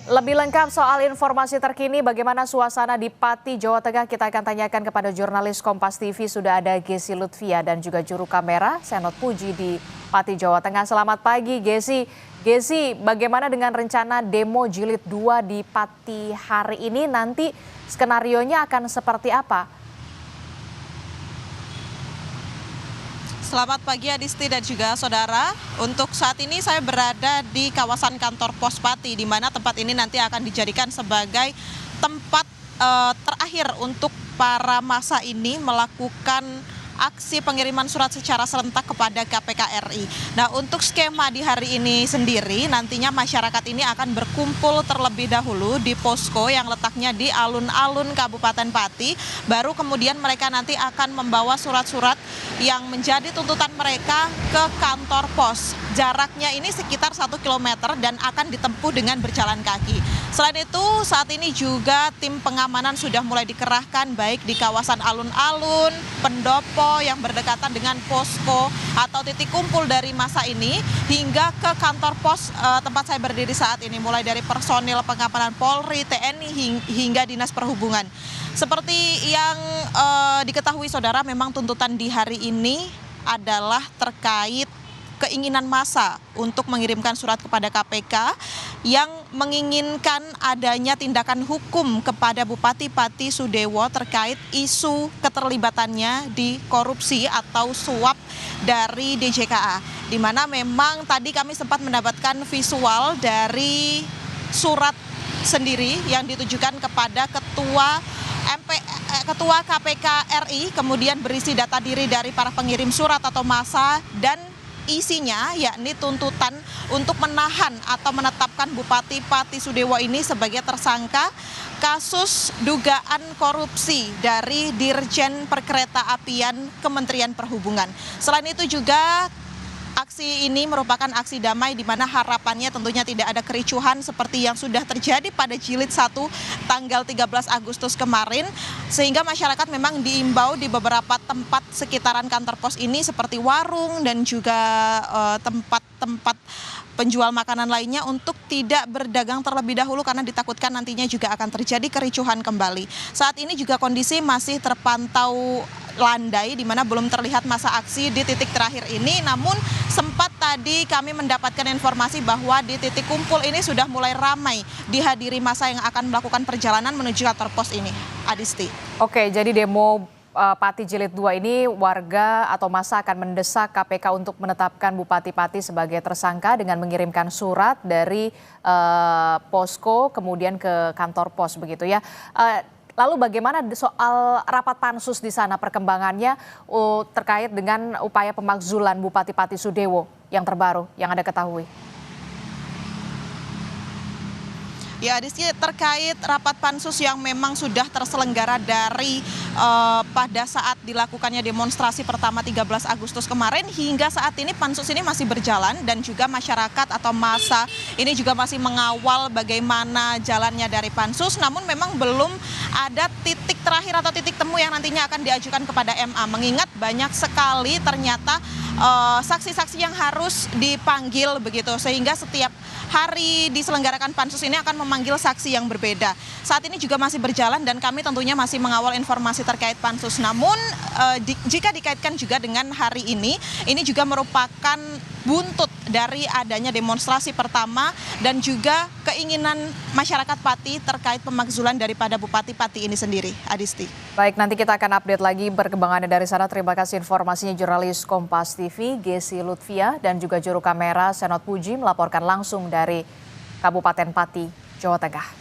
Lebih lengkap soal informasi terkini bagaimana suasana di Pati, Jawa Tengah, kita akan tanyakan kepada jurnalis Kompas TV. Sudah ada Gesi Lutfia dan juga juru kamera Senot Puji di Pati, Jawa Tengah. Selamat pagi Gesi. Gesi, bagaimana dengan rencana demo jilid 2 di Pati hari ini? Nanti skenarionya akan seperti apa? Selamat pagi Adisti dan juga saudara. Untuk saat ini saya berada di kawasan kantor Pos Pati, di mana tempat ini nanti akan dijadikan sebagai tempat terakhir untuk para massa ini melakukan aksi pengiriman surat secara serentak kepada KPK RI. Nah, untuk skema di hari ini sendiri, nantinya masyarakat ini akan berkumpul terlebih dahulu di posko yang letaknya di alun-alun Kabupaten Pati. Baru kemudian mereka nanti akan membawa surat-surat yang menjadi tuntutan mereka ke kantor pos. Jaraknya ini sekitar 1 km dan akan ditempuh dengan berjalan kaki. Selain itu, saat ini juga tim pengamanan sudah mulai dikerahkan baik di kawasan alun-alun, pendopo yang berdekatan dengan posko atau titik kumpul dari massa ini hingga ke kantor pos tempat saya berdiri saat ini, mulai dari personil pengamanan Polri, TNI hingga Dinas Perhubungan. Seperti yang diketahui saudara, memang tuntutan di hari ini adalah terkait keinginan massa untuk mengirimkan surat kepada KPK yang menginginkan adanya tindakan hukum kepada Bupati Pati Sudewo terkait isu keterlibatannya di korupsi atau suap dari DJKA. Di mana memang tadi kami sempat mendapatkan visual dari surat sendiri yang ditujukan kepada Ketua KPK RI, kemudian berisi data diri dari para pengirim surat atau massa dan isinya yakni tuntutan untuk menahan atau menetapkan Bupati Pati Sudewo ini sebagai tersangka kasus dugaan korupsi dari Dirjen Perkeretaapian Kementerian Perhubungan. Selain itu juga aksi ini merupakan aksi damai di mana harapannya tentunya tidak ada kericuhan seperti yang sudah terjadi pada jilid 1 tanggal 13 Agustus kemarin, sehingga masyarakat memang diimbau di beberapa tempat sekitaran kantor pos ini seperti warung dan juga tempat-tempat penjual makanan lainnya untuk tidak berdagang terlebih dahulu karena ditakutkan nantinya juga akan terjadi kericuhan kembali. Saat ini juga kondisi masih terpantau landai di mana belum terlihat masa aksi di titik terakhir ini, namun sempat tadi kami mendapatkan informasi bahwa di titik kumpul ini sudah mulai ramai dihadiri massa yang akan melakukan perjalanan menuju kantor pos ini. Adisti. Oke, jadi demo Pati jilid 2 ini warga atau massa akan mendesak KPK untuk menetapkan Bupati Pati sebagai tersangka dengan mengirimkan surat dari posko kemudian ke kantor pos begitu ya. Lalu bagaimana soal rapat pansus di sana perkembangannya terkait dengan upaya pemakzulan Bupati Pati Sudewo yang terbaru yang Anda ketahui? Ya, Adisti, terkait rapat pansus yang memang sudah terselenggara dari pada saat dilakukannya demonstrasi pertama 13 Agustus kemarin hingga saat ini pansus ini masih berjalan dan juga masyarakat atau massa ini juga masih mengawal bagaimana jalannya dari pansus, namun memang belum ada titik terakhir atau titik temu yang nantinya akan diajukan kepada MA, mengingat banyak sekali ternyata saksi-saksi yang harus dipanggil begitu, sehingga setiap hari diselenggarakan pansus ini akan memanggil saksi yang berbeda. Saat ini juga masih berjalan dan kami tentunya masih mengawal informasi terkait pansus. Namun jika dikaitkan juga dengan hari ini juga merupakan buntut dari adanya demonstrasi pertama dan juga keinginan masyarakat Pati terkait pemakzulan daripada Bupati Pati ini sendiri. Adisti. Baik, nanti kita akan update lagi perkembangannya dari sana. Terima kasih informasinya jurnalis Kompas TV Gesi Lutfia dan juga juru kamera Senot Puji melaporkan langsung dari Kabupaten Pati, Jawa Tengah.